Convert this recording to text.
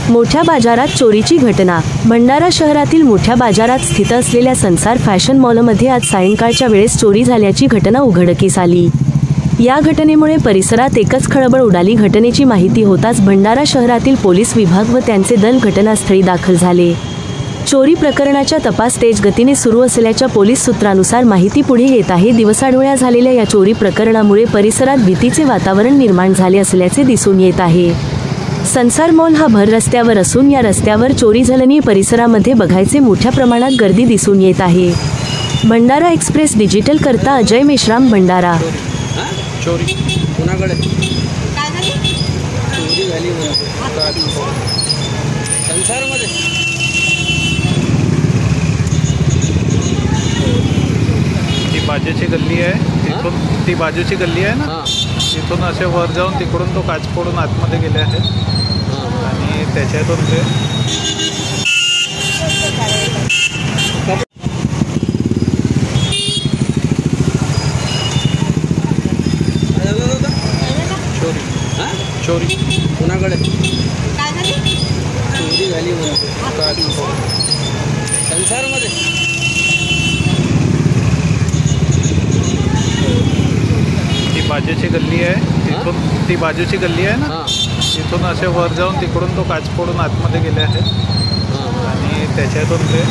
मोठ्या बाजारात चोरीची घटना। भंडारा शहरातील मोठ्या बाजारात स्थित असलेल्या संसार फॅशन मॉलमध्ये आज सायंकाळच्या वेळेस चोरी झाल्याची घटना उघडकीस आली। या घटनेमुळे परिसरात एकच खळबळ उडाली। घटनेची माहिती होताच भंडारा शहरातील पोलीस विभाग व त्यांचे दल घटनास्थळी दाखल झाले। चोरी प्रकरणाचा तपास तेज गतीने सुरू असल्याच्या पोलीस सूत्रानुसार माहिती पुढे येत आहे। दिवसाढवळ्या झालेल्या या चोरी प्रकरणामुळे परिसरात भीतीचे वातावरण निर्माण झाले असल्याचे दिसून येत आहे। संसार मॉल हा भर रस्त्यावर असून या रस्त्यावर चोरी झाल्याने परिसरामध्ये बघायचे मोठ्या प्रमाणात गर्दी दिसून येत आहे। भंडारा एक्सप्रेस डिजिटल करता अजय मेश्राम, भंडारा। चोरी कुणाकडे चोरी झाली संसारमध्ये ती बाजूची गल्ली आहे, तिथून ती बाजूची गल्ली आहे ना, तिथून असे वर जाऊन तिकडून तो काच फोडून आतमध्ये गेले आहेत आणि त्याच्यातून ते चोरी कुणाकडे चोरी झाली संसारमध्ये ती बाजूची गल्ली आहे, तिथून ती बाजूची गल्ली आहे ना, तिथून असे वर जाऊन तिकडून तो काच फोडून आतमध्ये गेले आहेत आणि त्याच्यातून ते